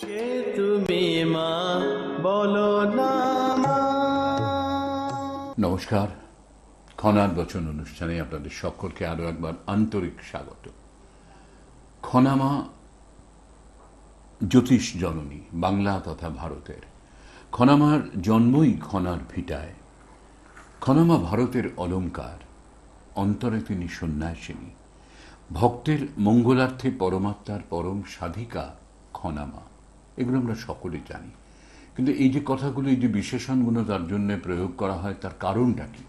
কে তুমি মা বলো না মা। নমস্কার, খনার বচন অনুষ্ঠানে আপনাদের সকলকে আরো একবার আন্তরিক স্বাগত। খনামা জ্যোতিষ জননী, বাংলা তথা ভারতের। খনামার জন্মই খনার ভিটায়। খনামা ভারতের অলঙ্কার, অন্তরে তিনি সন্ন্যাসিনী, ভক্তের মঙ্গলার্থে পরমাত্মার পরম সাধিকা খনামা। এগুলো আমরা সকলে জানি, কিন্তু এই যে কথাগুলো, এই যে বিশেষণগুলো তার জন্য প্রয়োগ করা হয়, তার কারণটা কি?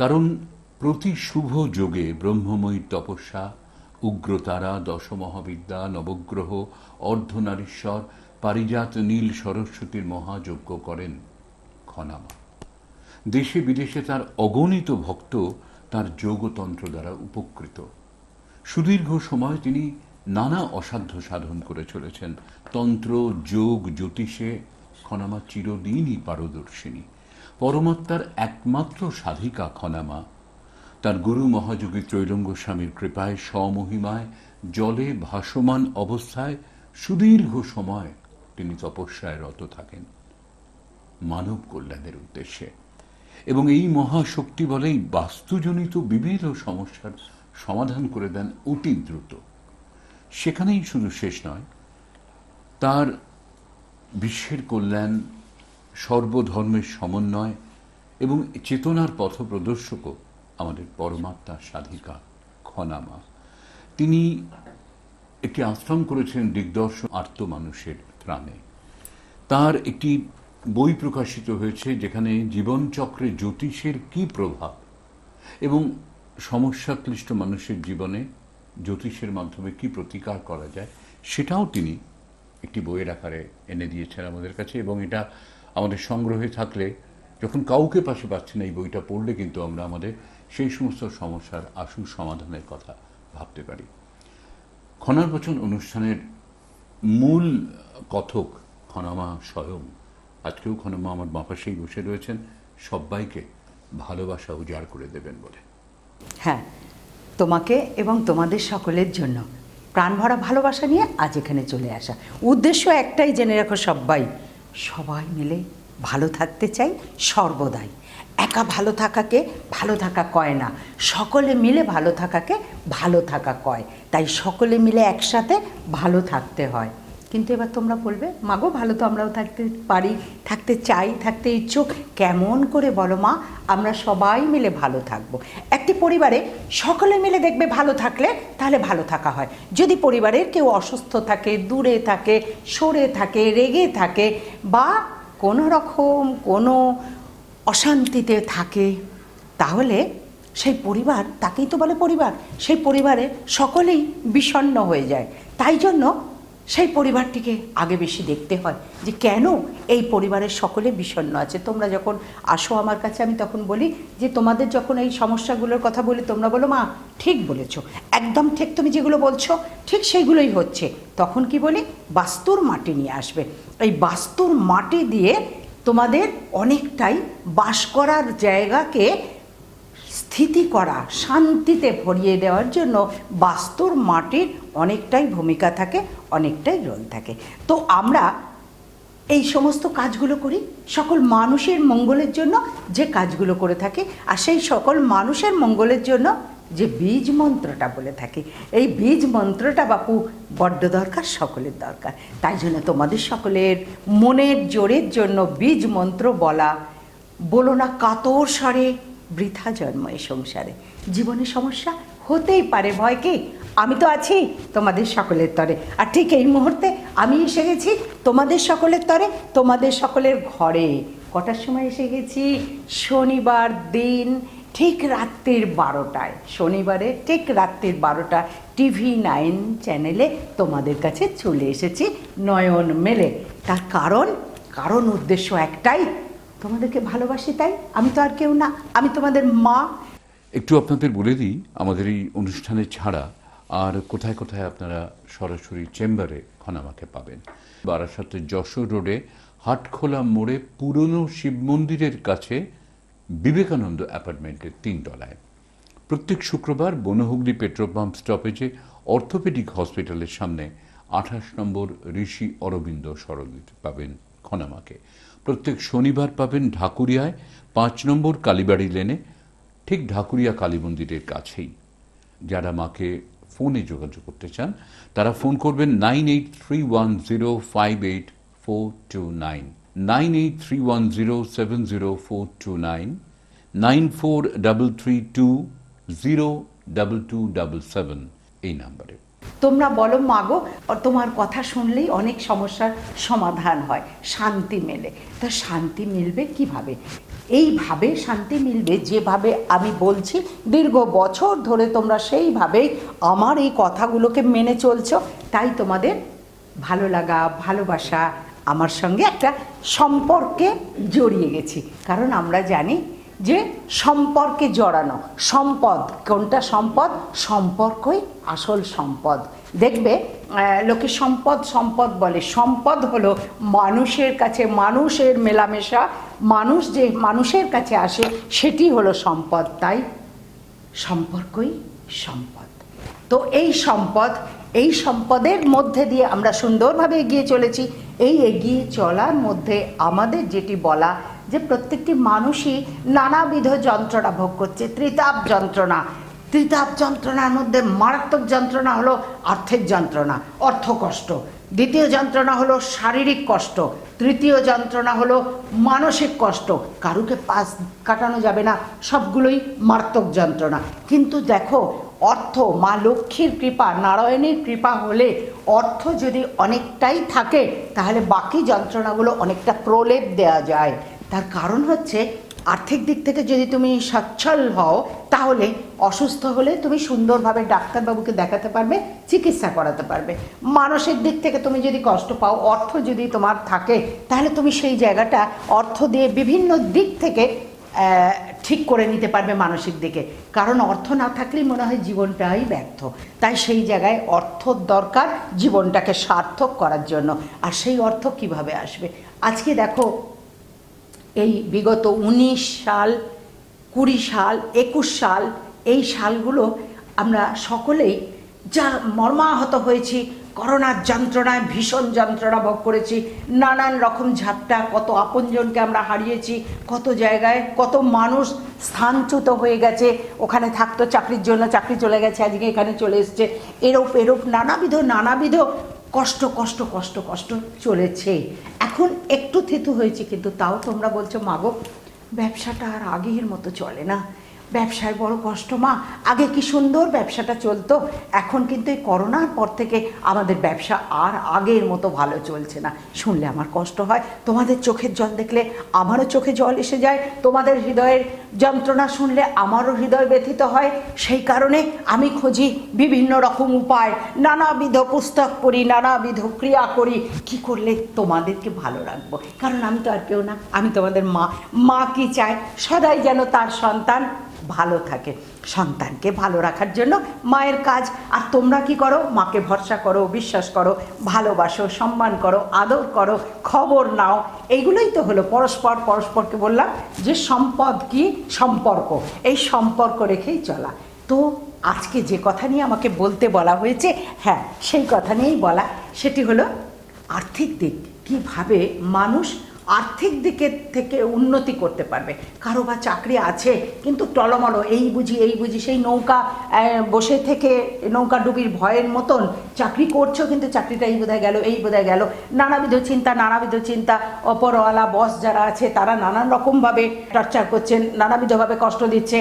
কারণ প্রতি শুভ যোগে ব্রহ্মময়ী তপস্যা, উগ্রতারা, দশমহাবিদ্যা, নবগ্রহ, অর্ধনারীশ্বর, পারিজাত নীল সরস্বতীর মহাযজ্ঞ করেন খনামা। দেশে বিদেশে তার অগণিত ভক্ত তার যোগতন্ত্র দ্বারা উপকৃত। সুদীর্ঘ সময় তিনি নানা অসাধ্য সাধন করে চলেছেন। তন্ত্র, যোগ, জ্যোতিষে খনামা চিরদিনই পারদর্শিনী। পরমাত্মার একমাত্র সাধিকা খনামা। তার গুরু মহাযোগী ত্রৈলঙ্গ স্বামীর কৃপায় স্বমহিমায় জলে ভাসমান অবস্থায় সুদীর্ঘ সময় তিনি তপস্যায় রত থাকেন মানব কল্যাণের উদ্দেশ্যে, এবং এই মহাশক্তি বলেই বাস্তুজনিত বিবিধ সমস্যার সমাধান করে দেন অতি দ্রুত। সেখানেই শুধু শেষ নয়, তার বিশ্বের কল্যাণ, সর্বধর্মের সমন্বয় এবং চেতনার পথপ্রদর্শকও আমাদের পরমাত্মার সাধিকা খনামা। তিনি একটি আশ্রম করেছেন দিগদর্শন আর্ত মানুষের ত্রাণে। তার একটি বই প্রকাশিত হয়েছে যেখানে জীবনচক্রে জ্যোতিষের কি প্রভাব এবং সমস্যাক্লিষ্ট মানুষের জীবনে জ্যোতিষের মাধ্যমে কি প্রতিকার করা যায়, সেটাও তিনি একটি বইয়ের আকারে এনে দিয়েছেন আমাদের কাছে। এবং এটা আমাদের সংগ্রহে থাকলে, যখন কাউকে পাশে পাচ্ছি না, এই বইটা পড়লে কিন্তু আমরা আমাদের সেই সমস্ত সমস্যার আশু সমাধানের কথা ভাবতে পারি। খনার বচন অনুষ্ঠানের মূল কথক খনামা স্বয়ং। আজকেও খনামা আমার বাঁ পাশেই বসে রয়েছেন, সবাইকে ভালোবাসা উজাড় করে দেবেন বলে। হ্যাঁ, তোমাকে এবং তোমাদের সকলের জন্য প্রাণভরা ভালোবাসা নিয়ে আজ এখানে চলে আসা। উদ্দেশ্য একটাই, জেনে রাখো সবাই মিলে ভালো থাকতে চাই সর্বদাই। একা ভালো থাকাকে ভালো থাকা কয় না, সকলে মিলে ভালো থাকাকে ভালো থাকা কয়। তাই সকলে মিলে একসাথে ভালো থাকতে হয়। কিন্তু এবার তোমরা বলবে, মাগো ভালো তো আমরাও থাকতে পারি, থাকতে চাই, থাকতে ইচ্ছুক। কেমন করে বলো মা, আমরা সবাই মিলে ভালো থাকবো। একটি পরিবারে সকলে মিলে দেখবে ভালো থাকলে তাহলে ভালো থাকা হয়। যদি পরিবারের কেউ অসুস্থ থাকে, দূরে থাকে, সরে থাকে, রেগে থাকে, বা কোনো রকম কোনো অশান্তিতে থাকে, তাহলে সেই পরিবার, তাকেই তো বলে পরিবার, সেই পরিবারে সকলেই বিষণ্ণ হয়ে যায়। তাই জন্য সেই পরিবারটিকে আগে বেশি দেখতে হয় যে কেন এই পরিবারের সকলে বিষণ্ণ আছে। তোমরা যখন আসো আমার কাছে, আমি তখন বলি যে তোমাদের যখন এই সমস্যাগুলোর কথা বলি, তোমরা বলো মা ঠিক বলেছো, একদম ঠিক, তুমি যেগুলো বলছো ঠিক সেইগুলোই হচ্ছে। তখন কি বলি, বাস্তুর মাটি নিয়ে আসবে। এই বাস্তুর মাটি দিয়ে তোমাদের অনেকটাই বাস করার জায়গাকে স্থিতি করা, শান্তিতে ভরিয়ে দেওয়ার জন্য বাস্তুর মাটির অনেকটাই ভূমিকা থাকে, অনেকটাই রোল থাকে। তো আমরা এই সমস্ত কাজগুলো করি সকল মানুষের মঙ্গলের জন্য, যে কাজগুলো করে থাকি, আর সেই সকল মানুষের মঙ্গলের জন্য যে বীজ মন্ত্রটা বলে থাকি, এই বীজ মন্ত্রটা বাপু বড্ড দরকার, সকলের দরকার। তাই জন্য তোমাদের সকলের মনের জোরের জন্য বীজ মন্ত্র বলা। বলো না কাতর স্বরে, বৃথা জন্ম এ সংসারে। জীবনে সমস্যা হতেই পারে, ভয় কি, আমি তো আছি তোমাদের সকলের তরে। আর ঠিক এই মুহূর্তে আমি এসে গেছি তোমাদের সকলের তরে, তোমাদের সকলের ঘরে। কটার সময় এসে গেছি? শনিবার দিন ঠিক রাত্রির 12টায়, শনিবারে ঠিক রাত্রির 12টা TV9 চ্যানেলে তোমাদের কাছে চলে এসেছি নয়ন মেলে। তার কারণ উদ্দেশ্য একটাই, তোমাদেরকে ভালোবাসি, তাই। আমি তো আর কেউ না, আমি তোমাদের মা। একটু আপনাদের বলে দিই, আমাদের এই অনুষ্ঠানে ছাড়া আর কোথায় কোথায় আপনারা সরাসরি চেম্বারে খনামাকে পাবেন। বারাসাতের যশোর রোডে হাটখোলা মোড়ে পুরনো শিব মন্দিরের কাছে বিবেকানন্দ অ্যাপার্টমেন্টের 3 তলায়। প্রত্যেক শুক্রবার বনহুগলি পেট্রোল পাম্প স্টপেজে অর্থোপেডিক হসপিটালের সামনে 28 নম্বর ঋষি অরবিন্দ সরণিতে পাবেন খনামাকে। প্রত্যেক শনিবার পাবেন ঢাকুরিয়ায় 5 নম্বর কালীবাড়ি লেনে, ঠিক ঢাকুরিয়া কালী মন্দিরের কাছেই। যারা মাকে ফোনে যোগাযোগ করতে চান তারা ফোন করবেন 9831058429, 9831070429, 9433202277 এই নাম্বারে। তোমরা বলো মাগো, তোমার কথা শুনলেই অনেক সমস্যার সমাধান হয়, শান্তি মেলে। তা শান্তি মিলবে কিভাবে? এইভাবে শান্তি মিলবে যেভাবে আমি বলছি, দীর্ঘ বছর ধরে তোমরা সেইভাবেই আমার এই কথাগুলোকে মেনে চলছো, তাই তোমাদের ভালো লাগা, ভালোবাসা আমার সঙ্গে একটা সম্পর্কে জড়িয়ে গেছি। কারণ আমরা জানি যে সম্পর্কে জড়ানো, সম্পদ কোনটা? সম্পদ, সম্পর্কই আসল সম্পদ। দেখবে লোকে সম্পদ সম্পদ বলে, সম্পদ হলো মানুষের কাছে, মানুষের মেলামেশা, মানুষ যে মানুষের কাছে আসে সেটি হলো সম্পদ। তাই সম্পর্কই সম্পদ। তো এই সম্পদ, এই সম্পদের মধ্যে দিয়ে আমরা সুন্দরভাবে এগিয়ে চলেছি। এই এগিয়ে চলার মধ্যে আমাদের যেটি বলা যে প্রত্যেকটি মানুষই নানাবিধ যন্ত্রণা ভোগ করছে, ত্রিতাপ যন্ত্রণা। ত্রিতাপ যন্ত্রণার মধ্যে মারাত্মক যন্ত্রণা হলো আর্থিক যন্ত্রণা, অর্থকষ্ট। দ্বিতীয় যন্ত্রণা হলো শারীরিক কষ্ট। তৃতীয় যন্ত্রণা হলো মানসিক কষ্ট। কারুকে পাশ কাটানো যাবে না, সবগুলোই মারাত্মক যন্ত্রণা। কিন্তু দেখো, অর্থ, মা লক্ষ্মীর কৃপা, নারায়ণের কৃপা হলে অর্থ যদি অনেকটাই থাকে তাহলে বাকি যন্ত্রণাগুলো অনেকটা প্রলেপ দেওয়া যায়। তার কারণ হচ্ছে আর্থিক দিক থেকে যদি তুমি সচ্ছল হও তাহলে অসুস্থ হলে তুমি সুন্দরভাবে ডাক্তারবাবুকে দেখাতে পারবে, চিকিৎসা করাতে পারবে। মানসিক দিক থেকে তুমি যদি কষ্ট পাও, অর্থ যদি তোমার থাকে তাহলে তুমি সেই জায়গাটা অর্থ দিয়ে বিভিন্ন দিক থেকে ঠিক করে নিতে পারবে মানসিক দিকে। কারণ অর্থ না থাকলেই মনে হয় জীবনটাই ব্যর্থ। তাই সেই জায়গায় অর্থ দরকার জীবনটাকে সার্থক করার জন্য। আর সেই অর্থ কিভাবে আসবে? আজকে দেখো, এই বিগত 19 সাল, 20 সাল, 21 সাল, এই সালগুলো আমরা সকলেই যা মর্মাহত হয়েছি, করোনার যন্ত্রণায় ভীষণ যন্ত্রণা ভোগ করেছি, নানান রকম ঝাপটা, কত আপনজনকে আমরা হারিয়েছি, কত জায়গায় কত মানুষ স্থানচ্যুত হয়ে গেছে। ওখানে থাকতো চাকরির জন্য, চাকরি চলে গেছে, আজকে এখানে চলে এসছে। এরূপ নানাবিধ কষ্ট কষ্ট কষ্ট কষ্ট চলেছে। এখন একটু থেতু হয়েছে, কিন্তু তাও তোমরা বলছো মাগো ব্যবসাটা আর আগের মতো চলে না, ব্যবসায় বড় কষ্ট মা, আগে কি সুন্দর ব্যবসাটা চলতো, এখন কিন্তু এই করোনার পর থেকে আমাদের ব্যবসা আর আগের মতো ভালো চলছে না। শুনলে আমার কষ্ট হয়, তোমাদের চোখের জল দেখলে আমারও চোখে জল এসে যায়, তোমাদের হৃদয়ের যন্ত্রণা শুনলে আমারও হৃদয় ব্যথিত হয়। সেই কারণে আমি খুঁজি বিভিন্ন রকম উপায়, নানাবিধ পুস্তক পড়ি, নানাবিধ ক্রিয়া করি, কি করলে তোমাদেরকে ভালো রাখবো। কারণ আমি তো আর কেউ না, আমি তোমাদের মা। মা কি চায়? সদাই যেন তার সন্তান ভালো থাকে। সন্তানকে ভালো রাখার জন্য মায়ের কাজ। আর তোমরা কি করো? মাকে ভরসা করো, বিশ্বাস করো, ভালোবাসো, সম্মান করো, আদর করো, খবর নাও। এইগুলোই তো হলো পরস্পরকে বললাম যে সম্পদ কি? সম্পর্ক। এই সম্পর্ক রেখেই চলা। তো আজকে যে কথা নিয়ে আমাকে বলতে বলা হয়েছে, হ্যাঁ সেই কথা নিয়েই বলা। সেটি হলো আর্থিক দিক, কিভাবে মানুষ আর্থিক দিকের থেকে উন্নতি করতে পারবে। কারো বা চাকরি আছে কিন্তু টলমলো, এই বুঝি সেই নৌকা বসে থেকে নৌকা ডুবির ভয়ের মতন চাকরি করছো, কিন্তু চাকরিটা এই বোধহয় গেল, নানাবিধ চিন্তা। অপরওয়ালা বস যারা আছে তারা নানান রকমভাবে টর্চার করছেন, নানাবিধভাবে কষ্ট দিচ্ছে,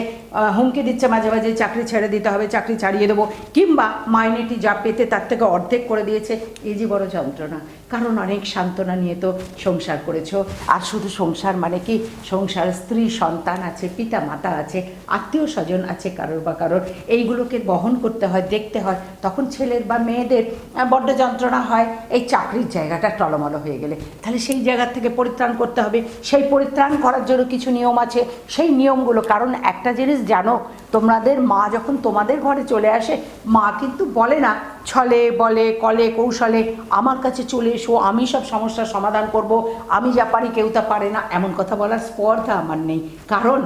হুমকি দিচ্ছে মাঝে মাঝে চাকরি ছেড়ে দিতে হবে, চাকরি ছাড়িয়ে দেবো, কিংবা মাইনেটি যা পেতে তার থেকে অর্ধেক করে দিয়েছে। এই যে বড় যন্ত্রণা। কারণ অনেক সান্ত্বনা নিয়ে তো সংসার করেছো। আর শুধু সংসার মানে কি? সংসার, স্ত্রী, সন্তান আছে, পিতা মাতা আছে, আত্মীয় স্বজন আছে কারোর বা কারোর, এইগুলোকে বহন করতে হয়, দেখতে হয়। তখন ছেলের বা মেয়েদের বড্ড যন্ত্রণা হয় এই চাকরির জায়গাটা টলমলো হয়ে গেলে। তাহলে সেই জায়গা থেকে পরিত্রাণ করতে হবে। সেই পরিত্রাণ করার জন্য কিছু নিয়ম আছে, সেই নিয়মগুলো। কারণ একটা জিনিস জানো, তোমাদের মা যখন তোমাদের ঘরে চলে আসে, মা কিন্তু বলে না ছলে বলে কলে কৌশলে আমার কাছে চলে এসো, আমি সব সমস্যার সমাধান করব, আমি যা পারি কেউ তা পারে না, এমন কথা বলার স্পর্ধা আমার নেই। কারণ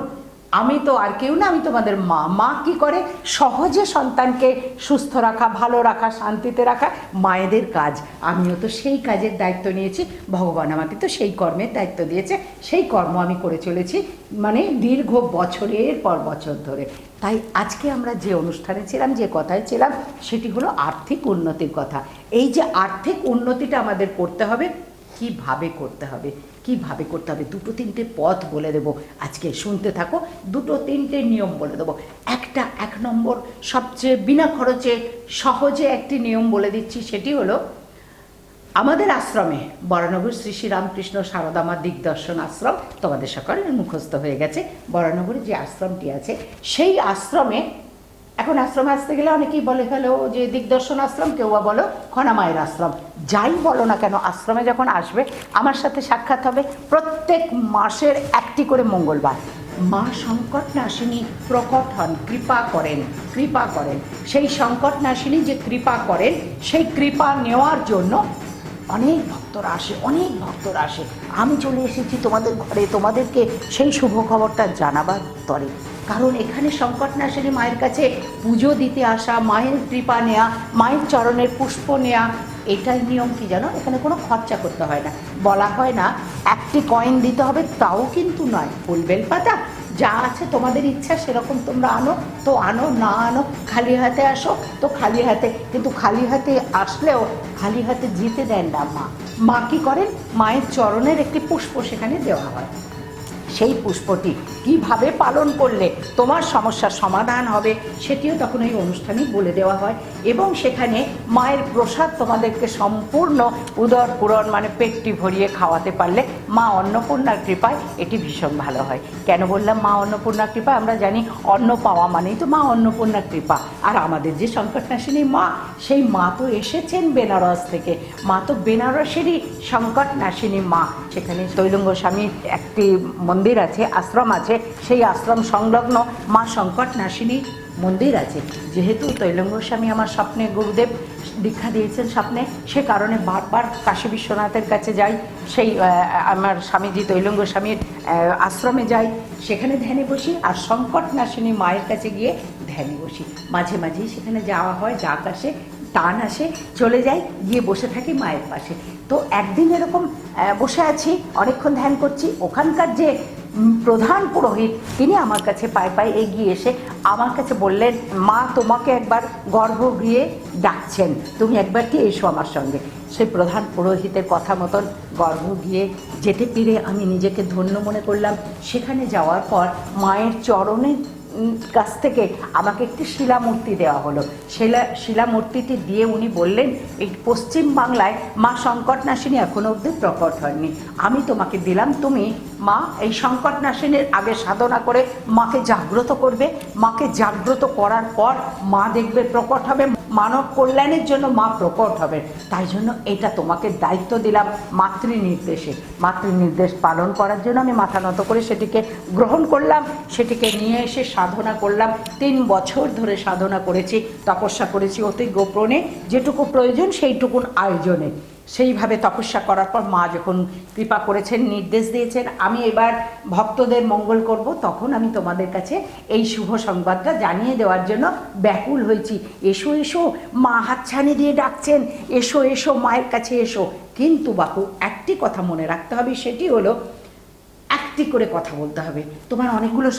আমি তো আর কেউ না, আমি তোমাদের মা। মা কি করে? সহজে সন্তানকে সুস্থ রাখা, ভালো রাখা, শান্তিতে রাখা মায়েদের কাজ। আমিও তো সেই কাজের দায়িত্ব নিয়েছি, ভগবান আমাকে তো সেই কর্মের দায়িত্ব দিয়েছে, সেই কর্ম আমি করে চলেছি, মানে দীর্ঘ বছরের পর বছর ধরে। তাই আজকে আমরা যে অনুষ্ঠানে ছিলাম, যে কথায় ছিলাম, সেটি হলো আর্থিক উন্নতির কথা। এই যে আর্থিক উন্নতিটা আমাদের করতে হবে, কিভাবে করতে হবে, কিভাবে করতে হবে, দুটো তিনটে পথ বলে দেবো আজকে, শুনতে থাকো। দুটো তিনটে নিয়ম বলে দেবো। এক নম্বর, সবচেয়ে বিনা খরচে সহজে একটি নিয়ম বলে দিচ্ছি, সেটি হলো আমাদের আশ্রমে, বরানগর শ্রী শ্রী রামকৃষ্ণ সারদামা দিগদর্শন আশ্রম, তোমাদের সকলের মুখস্থ হয়ে গেছে। বরানগরে যে আশ্রমটি আছে, সেই আশ্রমে, এখন আশ্রমে আসতে গেলে অনেকেই বলে ফেলো যে দিগদর্শন আশ্রম, কেউ বা বলো খনামায়ের আশ্রম। যাই বলো না কেন, আশ্রমে যখন আসবে আমার সাথে সাক্ষাৎ হবে প্রত্যেক মাসের একটি করে মঙ্গলবার। মা সংকট নাশিনী প্রকট হন, কৃপা করেন, কৃপা করেন। সেই সংকট নাশিনী যে কৃপা করেন, সেই কৃপা নেওয়ার জন্য অনেক ভক্তরা আসে, অনেক ভক্তরা আসে। আমি চলে এসেছি তোমাদের ঘরে, তোমাদেরকে সেই শুভ খবরটা জানাবার তরে। কারণ এখানে সংকট নাশিনী মায়ের কাছে পুজো দিতে আসা, মায়ের কৃপা নেয়া, মায়ের চরণের পুষ্প নেয়া, এটাই নিয়ম। কি জানো, এখানে কোনো খরচা করতে হয় না। বলা হয় না একটি কয়েন দিতে হবে, তাও কিন্তু নয়। ফুল বেলপাতা যা আছে তোমাদের ইচ্ছা সেরকম তোমরা আনো তো আনো, না আনো খালি হাতে আসো তো খালি হাতে। কিন্তু খালি হাতে আসলেও খালি হাতে যেতে দেন না মা। মা কী করেন, মায়ের চরণের একটি পুষ্প সেখানে দেওয়া হয়। সেই পুষ্পটি কিভাবে পালন করলে তোমার সমস্যার সমাধান হবে, সেটিও তখন এই অনুষ্ঠানেই বলে দেওয়া হয়। এবং সেখানে মায়ের প্রসাদ তোমাদেরকে সম্পূর্ণ উদর পূরণ, মানে পেটটি ভরিয়ে খাওয়াতে পারলে মা অন্নপূর্ণার কৃপায় এটি ভীষণ ভালো হয়। কেন বললাম মা অন্নপূর্ণার কৃপা? আমরা জানি অন্ন পাওয়া মানেই তো মা অন্নপূর্ণার কৃপা। আর আমাদের যে সংকটনাশিনী মা, সেই মা তো এসেছেন বেনারস থেকে। মা তো বেনারসেরই সংকটনাশিনী মা। সেখানে তৈলঙ্গ স্বামীর একটি মন্দির আছে, আশ্রম আছে, সেই আশ্রম সংলগ্ন মা সংকট নাশিনী মন্দির আছে। যেহেতু তৈলঙ্গ স্বামী আমার স্বপ্নে, গুরুদেব দীক্ষা দিয়েছেন স্বপ্নে, সে কারণে বারবার কাশী বিশ্বনাথের কাছে যাই, সেই আমার স্বামীজি তৈলঙ্গ স্বামীর আশ্রমে যাই, সেখানে ধ্যানে বসি। আর সংকট নাশিনী মায়ের কাছে গিয়ে ধ্যানে বসি। মাঝে মাঝেই সেখানে যাওয়া হয়, ডাক আসে, টান আসে, চলে যাই, গিয়ে বসে থাকি মায়ের পাশে। তো একদিন এরকম বসে আছি, অনেকক্ষণ ধ্যান করছি। ওখানকার যে প্রধান পুরোহিত, তিনি আমার কাছে পায়ে পায়ে এগিয়ে এসে আমার কাছে বললেন, মা তোমাকে একবার গর্ভগৃহে ডাকছেন, তুমি একবার কি এসো আমার সঙ্গে। সেই প্রধান পুরোহিতের কথা মতন গর্ভগৃহে যেতে পেরে আমি নিজেকে ধন্য মনে করলাম। সেখানে যাওয়ার পর মায়ের চরণের কাছ থেকে আমাকে একটি শিলামূর্তি দেওয়া হলো। শিলামূর্তিটি দিয়ে উনি বললেন, এই পশ্চিম বাংলায় মা সংকটনাশিনী এখনো অবধি প্রকট হয়নি, আমি তোমাকে দিলাম। তুমি মা এই সংকটনাশিনীর আগে সাধনা করে মাকে জাগ্রত করবে। মাকে জাগ্রত করার পর মা দেখবে প্রকট হবে, মানব কল্যাণের জন্য মা প্রকট হবে। তাই জন্য এটা তোমাকে দায়িত্ব দিলাম মাতৃনির্দেশে। মাতৃনির্দেশ পালন করার জন্য আমি মাথা নত করে সেটিকে গ্রহণ করলাম। সেটিকে নিয়ে এসে সাধনা করলাম। 3 বছর ধরে সাধনা করেছি, তপস্যা করেছি, অতি গোপনে, যেটুকু প্রয়োজন সেইটুকুন আয়োজনে। সেইভাবে তপস্যা করার পর মা যখন কৃপা করেছেন, নির্দেশ দিয়েছেন আমি এবার ভক্তদের মঙ্গল করব, তখন আমি তোমাদের কাছে এই শুভ সংবাদটা জানিয়ে দেওয়ার জন্য ব্যাকুল হয়েছি। এসো এসো, মা হাতছানি দিয়ে ডাকছেন, এসো এসো, মায়ের কাছে এসো। কিন্তু বাপু একটি কথা মনে রাখতে হবে, সেটি হলো একটি করে কথা বলতে হবে। তোমার অনেকগুলো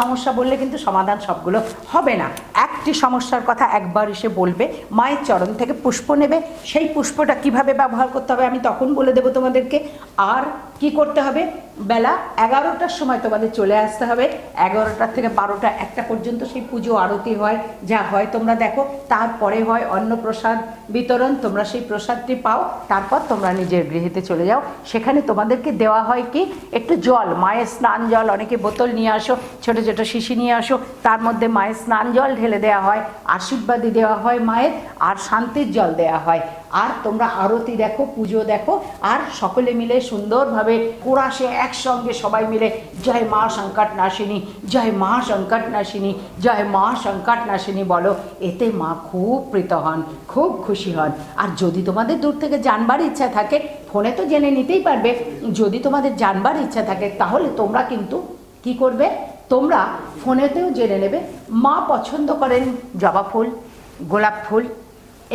সমস্যা বললে কিন্তু সমাধান সবগুলো হবে না। একটি সমস্যার কথা একবার এসে বলবে, মায়ের চরণ থেকে পুষ্প নেবে। সেই পুষ্পটা কিভাবে ব্যবহার করতে হবে আমি তখন বলে দেবো তোমাদেরকে। আর কি করতে হবে, বেলা 11টার সময় তোমাদের চলে আসতে হবে। 11টা থেকে 12টা 1টা পর্যন্ত সেই পুজো আরতি হয়, যা হয় তোমরা দেখো। তারপরে হয় অন্নপ্রসাদ বিতরণ, তোমরা সেই প্রসাদটি পাও। তারপর তোমরা নিজের গৃহেতে চলে যাও। সেখানে তোমাদেরকে দেওয়া হয় কি, একটু জল, মায়ের স্নান জল। অনেকে বোতল নিয়ে আসো, ছোটো ছোটো শিশি নিয়ে আসো, তার মধ্যে মায়ের স্নান জল ঢেলে দেওয়া হয়, আশীর্বাদী দেওয়া হয় মায়ের, আর শান্তির জল দেওয়া হয়। আর তোমরা আরতি দেখো, পুজো দেখো, আর সকলে মিলে সুন্দরভাবে কোরাসে একসঙ্গে সবাই মিলে জয় মা সংকট নাশিনী, জয় মা সংকট নাশিনী, জয় মা সংকট নাশিনী বলো। এতে মা খুব প্রীত হন, খুব খুশি হন। আর যদি তোমাদের দূর থেকে জানবার ইচ্ছা থাকে, ফোনে তো জেনে নিতেই পারবে, যদি তোমাদের জানবার ইচ্ছা থাকে তাহলে তোমরা কিন্তু কি করবে তোমরা ফোনেতেও জেনে নেবে। মা পছন্দ করেন জবা ফুল, গোলাপ ফুল,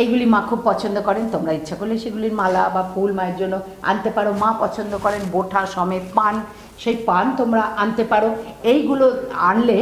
এইগুলি মা খুব পছন্দ করেন। তোমরা ইচ্ছা করলে সেগুলির মালা বা ফুল মায়ের জন্য আনতে পারো। মা পছন্দ করেন বোঁটা সমেত পান, সেই পান তোমরা আনতে পারো। এইগুলো আনলে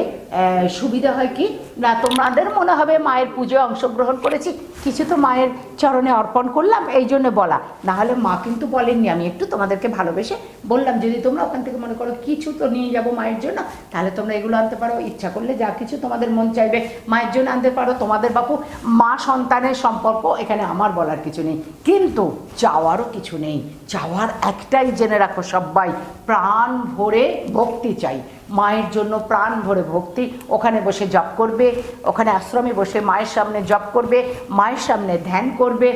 সুবিধা হয় কি না, তোমাদের মনে হবে মায়ের পুজোয় অংশগ্রহণ করেছি, কিছু তো মায়ের চরণে অর্পণ করলাম, এই জন্য বলা। না হলে মা কিন্তু বলেননি, আমি একটু তোমাদেরকে ভালোবেসে বললাম। যদি তোমরা ওখান থেকে মনে করো কিছু তো নিয়ে যাব মায়ের জন্য, তাহলে তোমরা এগুলো আনতে পারো। ইচ্ছা করলে যা কিছু তোমাদের মন চাইবে মায়ের জন্য আনতে পারো। তোমাদের বাপু মা সন্তানের সম্পর্ক এখানে আমার বলার কিছু নেই, কিন্তু চাওয়ারও কিছু নেই। চাওয়ার একটাই জেনে রাখো সবাই, প্রাণ ভরে ভক্তি চাই মায়ের জন্য, প্রাণ ভরে ভক্তি। ওখানে বসে জপ করবে, ওখানে আশ্রমে বসে মায়ের সামনে জপ করবে, মায়ের সামনে ধ্যান করবে,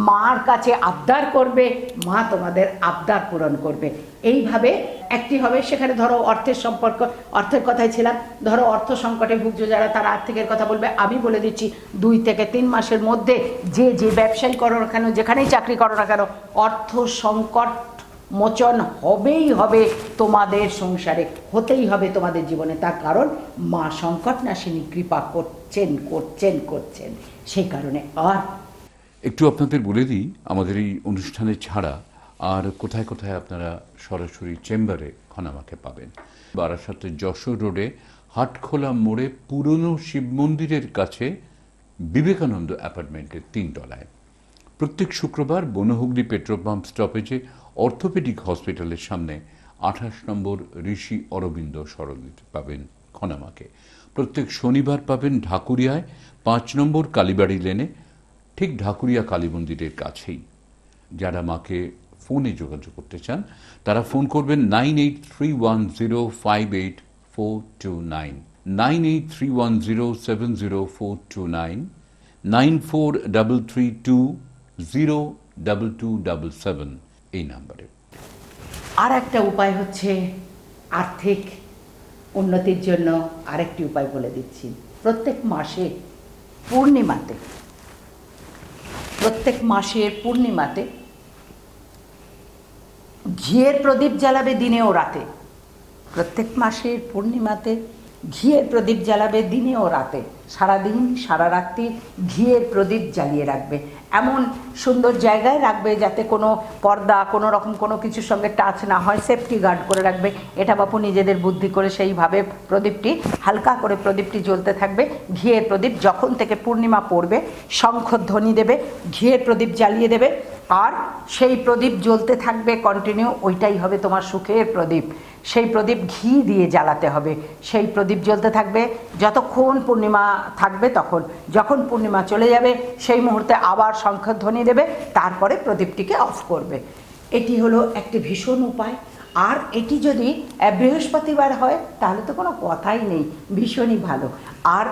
মার কাছে আবদার করবে, মা তোমাদের আবদার পূরণ করবে। এইভাবে একটি হবে। সেখানে ধরো অর্থের সম্পর্ক, অর্থের কথাই ছিলাম, ধরো অর্থ সংকটে ভুগছো যারা, তারা আর্থিকের কথা বলবে। আমি বলে দিচ্ছি 2 থেকে 3 মাসের মধ্যে যে ব্যবসায়ী করো না কেন, যেখানেই চাকরি করো না কেন, অর্থ সংকট মোচন হবেই হবে তোমাদের সংসারে, হতেই হবে তোমাদের জীবনে। তার কারণ মা সংকট নাশিনী কৃপা করছেন করছেন করছেন, সেই কারণে। আর একটু আপনাদের বলে দিই আমাদের এই অনুষ্ঠানে ছাড়া আর কোথায় কোথায় আপনারা সরাসরি চেম্বারে খনামাকে পাবেন। বারাসাতের যশোর রোডে হাটখোলা মোড়ে পুরনো শিব মন্দিরের কাছে বিবেকানন্দ অ্যাপার্টমেন্টের 3 তলায়। প্রত্যেক শুক্রবার বনহুগলি পেট্রোল পাম্প স্টপেজে অর্থোপেডিক হসপিটালের সামনে 28 নম্বর ঋষি অরবিন্দ সরণিতে পাবেন খনামাকে। প্রত্যেক শনিবার পাবেন ঢাকুরিয়ায় 5 নম্বর কালীবাড়ি লেনে, ঠিক ঢাকুরিয়া কালী মন্দিরের কাছেই। যারা মাকে ফোনে যোগাযোগ করতে চান তারা ফোন করবেন 9831058429, 9831070429, 9433202277 এই নাম্বারে। আর একটা উপায় হচ্ছে আর্থিক উন্নতির জন্য। আরেকটি উপায় বলে দিচ্ছি। প্রত্যেক মাসের পূর্ণিমাতে ঘিয়ের প্রদীপ জ্বালাবে দিনে ও রাতে। প্রত্যেক মাসের পূর্ণিমাতে ঘিয়ের প্রদীপ জ্বালাবে দিনে ও রাতে, সারাদিন সারা রাত্রি ঘিয়ের প্রদীপ জ্বালিয়ে রাখবে। এমন সুন্দর জায়গায় রাখবে যাতে কোনো পর্দা কোনো রকম কোনো কিছুর সঙ্গে টাচ না হয়, সেফটি গার্ড করে রাখবে। এটা বাপু নিজেদের বুদ্ধি করে সেইভাবে প্রদীপটি হালকা করে প্রদীপটি জ্বলতে থাকবে। ঘিয়ের প্রদীপ যখন থেকে পূর্ণিমা পড়বে শঙ্খধ্বনি দেবে, ঘিয়ের প্রদীপ জ্বালিয়ে দেবে, আর সেই প্রদীপ জ্বলতে থাকবে কন্টিনিউ। ওইটাই হবে তোমার সুখের প্রদীপ। সেই প্রদীপ ঘি দিয়ে জ্বালাতে হবে। সেই প্রদীপ জ্বলতে থাকবে যতক্ষণ পূর্ণিমা থাকবে। তখন যখন পূর্ণিমা চলে যাবে সেই মুহূর্তে আবার শঙ্খধ্বনি দেবে, তারপরে প্রদীপটিকে অফ করবে। এটি হলো একটি ভীষণ উপায়। আর এটি যদি বৃহস্পতিবার হয় তাহলে তো কোনো কথাই নেই, ভীষণই ভালো। আর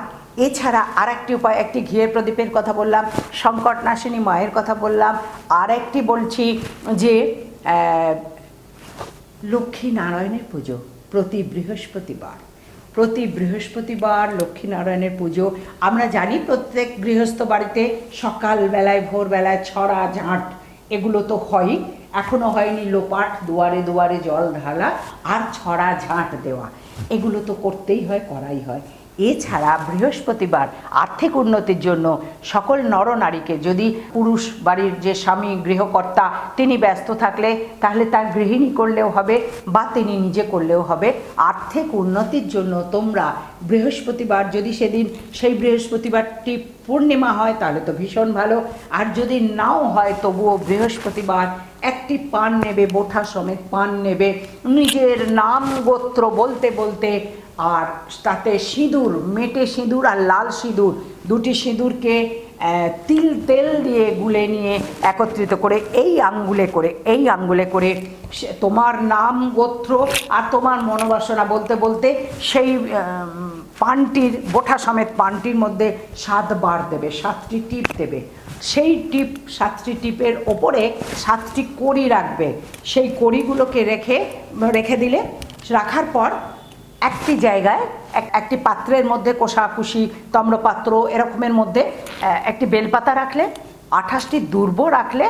এছাড়া আর একটি উপায়, একটি ঘিয়ের প্রদীপের কথা বললাম, সংকট নাশিনী মায়ের কথা বললাম, আর একটি বলছি যে লক্ষ্মীনারায়ণের পুজো প্রতি বৃহস্পতিবার লক্ষ্মীনারায়ণের পুজো। আমরা জানি প্রত্যেক গৃহস্থ বাড়িতে সকালবেলায় ভোরবেলায় ছড়া ঝাঁট এগুলো তো হয়ই, এখনও হয়নি লোপাট, দুয়ারে দুয়ারে জল ঢালা আর ছড়া ঝাঁট দেওয়া, এগুলো তো করতেই হয়, করাই হয়। এছাড়া বৃহস্পতিবার আর্থিক উন্নতির জন্য সকল নরনারীকে, যদি পুরুষ বাড়ির যে স্বামী গৃহকর্তা তিনি ব্যস্ত থাকলে তাহলে তার গৃহিণী করলেও হবে বা তিনি নিজে করলেও হবে। আর্থিক উন্নতির জন্য তোমরা বৃহস্পতিবার, যদি সেদিন সেই বৃহস্পতিবারটি পূর্ণিমা হয় তাহলে তো ভীষণ ভালো, আর যদি নাও হয় তবুও বৃহস্পতিবার একটি পান নেবে, বোঁটা সমেত পান নেবে, নিজের নাম গোত্র বলতে বলতে, আর তাতে সিঁদুর, মেটে সিঁদুর আর লাল সিঁদুর, দুটি সিঁদুরকে তেল দিয়ে গুলে নিয়ে একত্রিত করে এই আঙ্গুলে করে তোমার নাম গোত্র আর তোমার মনোবাসনা বলতে বলতে সেই পানটির, বোঁটা সমেত পানটির মধ্যে 7 বার দেবে, 7টি টিপ দেবে। সেই টিপ, 7টি টিপের ওপরে 7টি কড়ি রাখবে। সেই কড়িগুলোকে রেখে দিলে, রাখার পর একটি জায়গায় একটি পাত্রের মধ্যে, কোষাকুষি তাম্রপাত্র এরকমের মধ্যে একটি বেলপাতা রাখলে, 28টি দুর্ব রাখলে,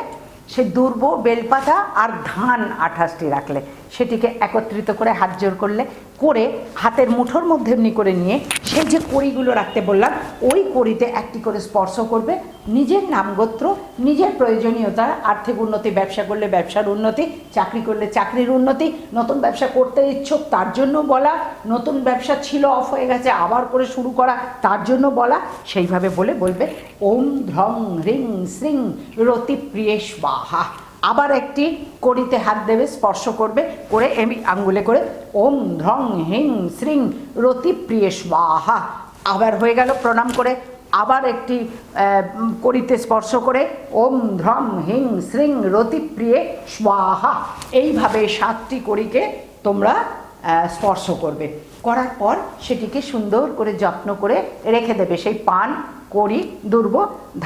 সেই দুর্ব বেলপাতা আর ধান 28টি রাখলে, সেটিকে একত্রিত করে হাত জোর করলে, করে হাতের মুঠোর মধ্যে এমনি করে নিয়ে সেই যে কড়িগুলো রাখতে বললাম ওই কড়িতে একটি করে স্পর্শ করবে। নিজের নামগোত্র, নিজের প্রয়োজনীয়তা, আর্থিক উন্নতি, ব্যবসা করলে ব্যবসার উন্নতি, চাকরি করলে চাকরির উন্নতি, নতুন ব্যবসা করতে ইচ্ছুক তার জন্য বলা, নতুন ব্যবসা ছিল অফ হয়ে গেছে আবার করে শুরু করা তার জন্য বলা। সেইভাবে বলবে ওম ধ্রং হ্রিং শ্রিং রতি প্রিয়ে স্বাহা। আবার একটি কড়িতে হাত দেবে, স্পর্শ করবে, করে আঙ্গুলে করে ওম ধ্রং হিং শ্রিং রতি প্রিয়ে স্বাহা। আবার হয়ে গেল, প্রণাম করে আবার একটি কড়িতে স্পর্শ করে ওম ধ্রং হিং শ্রিং রতি প্রিয়ে স্বাহা। এইভাবে 7টি কড়িকে তোমরা স্পর্শ করবে। করার পর সেটিকে সুন্দর করে যত্ন করে রেখে দেবে। সেই পান, কড়ি, দুর্ব,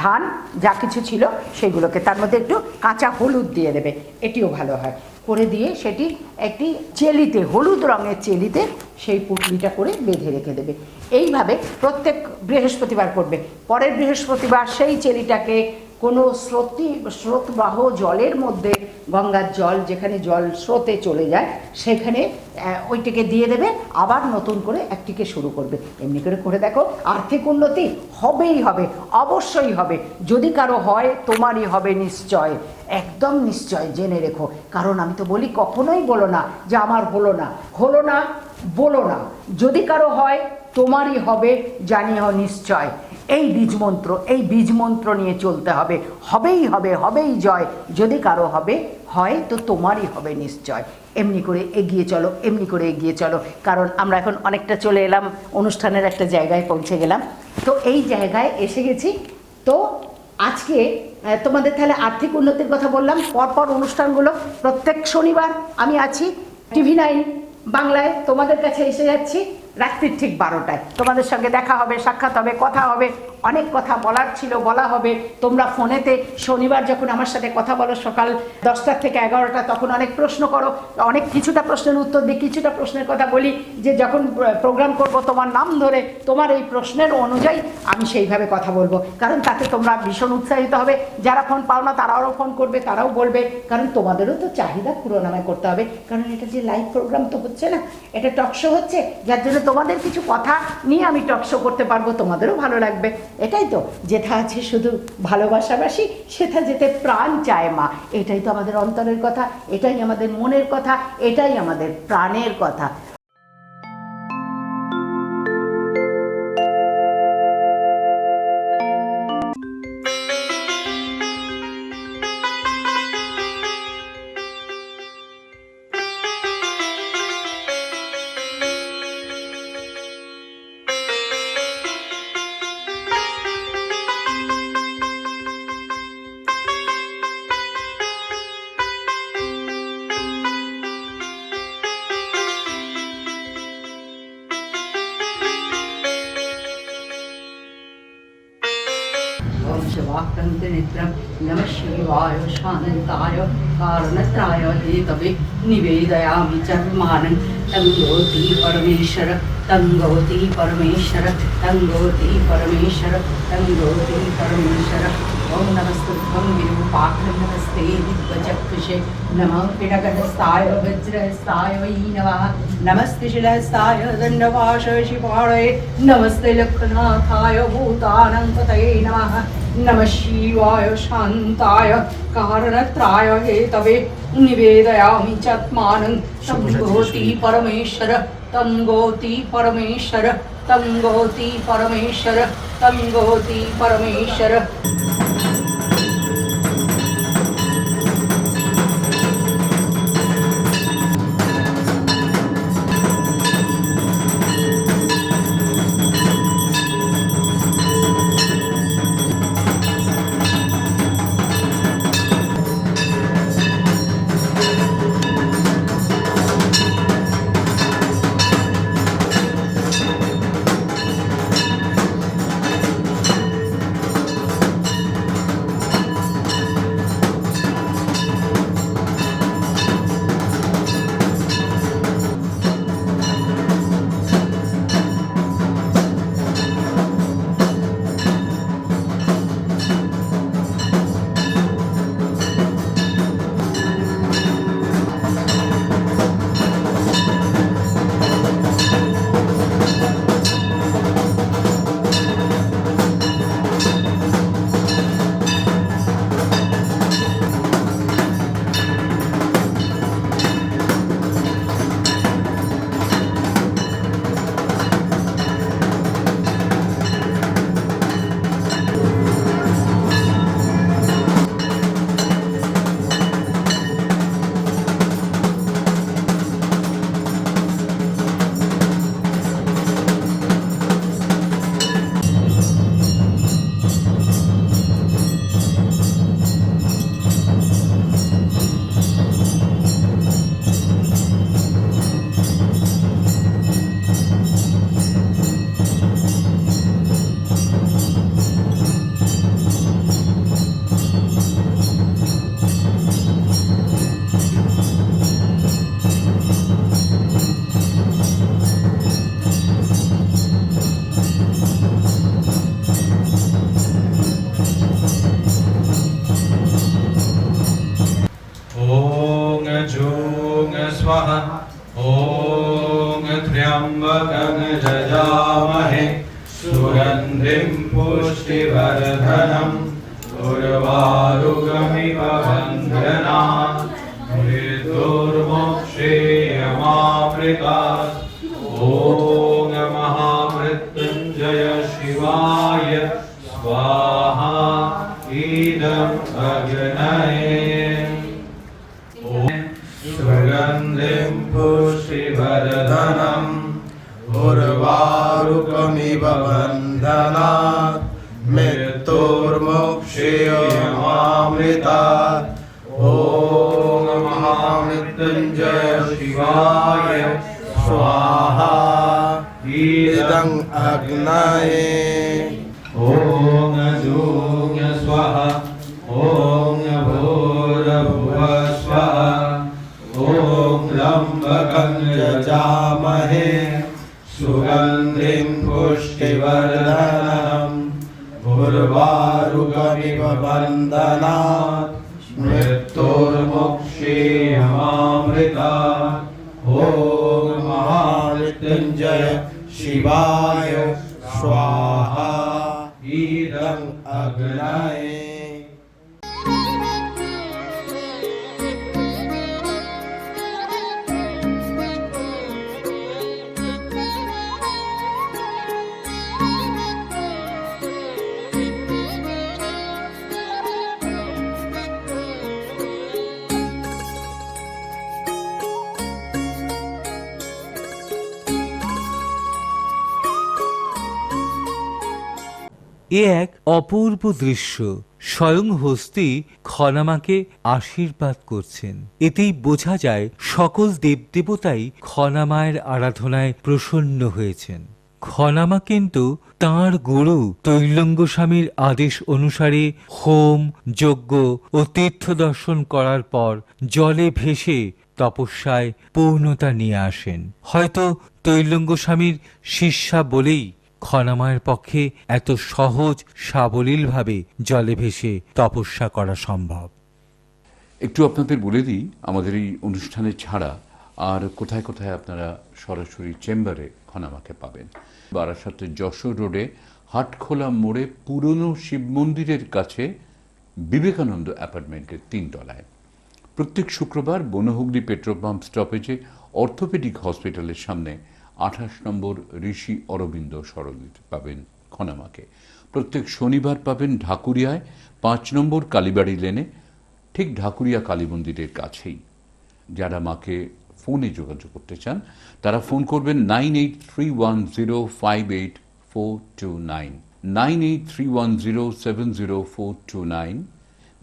ধান যা কিছু ছিল সেগুলোকে, তার মধ্যে একটু কাঁচা হলুদ দিয়ে দেবে, এটিও ভালো হয়। করে দিয়ে সেটি একটি চেলিতে, হলুদ রঙের চেলিতে সেই পুটলিটা করে বেঁধে রেখে দেবে। এইভাবে প্রত্যেক বৃহস্পতিবার করবে। পরের বৃহস্পতিবার সেই চেলিটাকে কোনো স্রোতবাহ জলের মধ্যে, গঙ্গার জল যেখানে জল স্রোতে চলে যায় সেখানে ওইটিকে দিয়ে দেবে, আবার নতুন করে একটিকে শুরু করবে। এমনি করে দেখো, আর্থিক উন্নতি হবেই হবে, অবশ্যই হবে। যদি কারো হয় তোমারই হবে নিশ্চয়, একদম নিশ্চয়, জেনে রেখো। কারণ আমি তো বলি কখনোই বলো না যে আমার হলো না বলো না। যদি কারো হয় তোমারই হবে, জানিও নিশ্চয়। এই বীজমন্ত্র নিয়ে চলতে হবে। হবেই হবে, হবেই জয়। যদি কারো হয় তো তোমারই হবে নিশ্চয়। এমনি করে এগিয়ে চলো। কারণ আমরা এখন অনেকটা চলে এলাম, অনুষ্ঠানের একটা জায়গায় পৌঁছে গেলাম। তো এই জায়গায় এসে গেছি। তো আজকে তোমাদের তাহলে আর্থিক উন্নতির কথা বললাম। পরপর অনুষ্ঠানগুলো প্রত্যেক শনিবার আমি আছি TV9 বাংলায় তোমাদের কাছে এসে যাচ্ছি রাত্রির ঠিক 12টায়। তোমাদের সঙ্গে দেখা হবে, সাক্ষাৎ হবে, কথা হবে। অনেক কথা বলার ছিল, বলা হবে। তোমরা ফোনেতে শনিবার যখন আমার সাথে কথা বলো সকাল 10টা থেকে 11টা, তখন অনেক প্রশ্ন করো, অনেক কিছুটা প্রশ্নের উত্তর দিই, কিছুটা প্রশ্নের কথা বলি, যে যখন প্রোগ্রাম করব তোমার নাম ধরে তোমার এই প্রশ্নের অনুযায়ী আমি সেইভাবে কথা বলবো। কারণ তাতে তোমরা ভীষণ উৎসাহিত হবে। যারা ফোন পাও না তারাও ফোন করবে, তারাও বলবে। কারণ তোমাদেরও তো চাহিদা পূরণ আমায় করতে হবে। কারণ এটা যে লাইভ প্রোগ্রাম তো হচ্ছে না, এটা টক শো হচ্ছে, যার জন্য তোমাদের কিছু কথা নিয়ে আমি টক শো করতে পারবো, তোমাদেরও ভালো লাগবে। এটাই তো, যেথা আছে শুধু ভালোবাসাবাসী সেথা যেতে প্রাণ চায় মা। এটাই তো আমাদের অন্তরের কথা, এটাই আমাদের মনের কথা, এটাই আমাদের প্রাণের কথা। नमः शिवाय शान्ताय कारणत्राय हेतवे निवेदयामि चर्मानं तंगोति परमेश्वर तंगोति परमेश्वर तंगोति परमेश्वर तंगोति परमेश्वर। ओम नमस्तुभ्यं विरूपाक्षं नमस्ते दिग्वचक्षुषे नमः पिडगहस्ताय वज्रहस्ताय वै नमः नमस्ते शिलहस्ताय दण्डपाशाय शिपाणये नमस्ते लक्ष्मणाथाय भूतानां पतये नमः नमः शिवाय शान्ताय कारणत्राय हेतवे निवेदयामि चात्मानं तंगोति परमेश्वर तंगोति परमेश्वर तंगोति परमेश्वर तंगोति परमेश्वर। जूं स्वाहा ॐ त्र्यम्बकं यजामहे सुगन्धिं पुष्टिवर्धनम् उर्वारुकमिव बन्धनात् मृत्युर्मोक्षेयमामृतात् ॐ महामृत्युञ्जय शिवाय स्वाहा इदम् अग्नये सुगन्धिं पुष्टिवर्धनम् उर्वारुकमिव बन्धनात् मृत्युर्मोक्षेयमामृतात् ॐ महामृत्युञ्जय शिवाय स्वाहा इदम् अग्नये ॐ जूं स्वाहा ॐ भूर्भुवः स्वाहा ॐ त्र्यम्बकं यजामहे सुगन्धिं पुष्टिवर्धनम् उर्वारुकमिव बन्धनात् मृत्युर्मोक्षेयमामृतात् ॐ महामृत्युञ्जय शिवाय स्वाहा इदम् अग्नये এ এক অপূর্ব দৃশ্য। স্বয়ং হস্তি খনামাকে আশীর্বাদ করছেন। এতেই বোঝা যায় সকল দেবদেবতাই খনামায়ের আরাধনায় প্রসন্ন হয়েছেন। খনামা কিন্তু তাঁর গুরু তৈলঙ্গ স্বামীর আদেশ অনুসারে হোম যজ্ঞ ও তীর্থ দর্শন করার পর জলে ভেসে তপস্যায় পূর্ণতা নিয়ে আসেন। হয়তো তৈলঙ্গ স্বামীর শিষ্যা বলেই খনামায়ের পক্ষে এত সহজ সাবলীলভাবে জলে ভেসে তপস্যা করা সম্ভব। একটু আপনাদের বলে দিই আমাদের এই অনুষ্ঠানে ছাড়া আর কোথায় কোথায় আপনারা সরাসরি চেম্বারে খনামাকে পাবেন। বারাসাতের যশোর রোডে হাটখোলা মোড়ে পুরনো শিব মন্দিরের কাছে বিবেকানন্দ অ্যাপার্টমেন্টের 3 তলায়। প্রত্যেক শুক্রবার বনহুগলি পেট্রোল পাম্প স্টপেজে অর্থোপেডিক হসপিটালের সামনে 28 নম্বর ঋষি অরবিন্দ সরণিতে পাবেন খনামাকে। প্রত্যেক শনিবার পাবেন ঢাকুরিয়ায় 5 নম্বর কালীবাড়ি লেনে, ঠিক ঢাকুরিয়া কালী মন্দিরের কাছেই। যারা মাকে ফোনে যোগাযোগ করতে চান তারা ফোন করবেন 9831058429, 9831070429,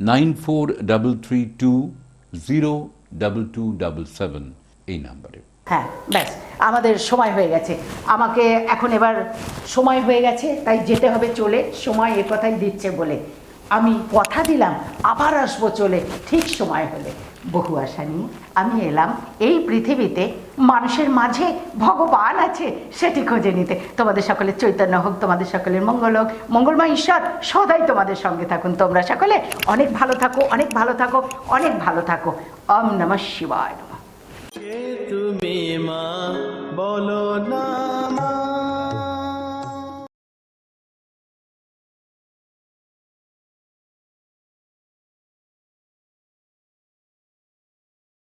9433202277 এই নাম্বারে। হ্যাঁ, ব্যাস আমাদের সময় হয়ে গেছে। আমাকে এখন এবার সময় হয়ে গেছে, তাই যেতে হবে চলে। সময় এ কথাই দিচ্ছে বলে আমি কথা দিলাম আবার আসবো চলে ঠিক সময় হলে। বহু আশা নিয়ে আমি এলাম এই পৃথিবীতে। মানুষের মাঝে ভগবান আছে সেটি খুঁজে নিতে। তোমাদের সকলের চৈতন্য হোক, তোমাদের সকলের মঙ্গল হোক। মঙ্গলময় ঈশ্বর সদাই তোমাদের সঙ্গে থাকুন। তোমরা সকলে অনেক ভালো থাকো, অনেক ভালো থাকো, অনেক ভালো থাকো। ওম নমঃ শিবায়। কে তুমি মা বলো না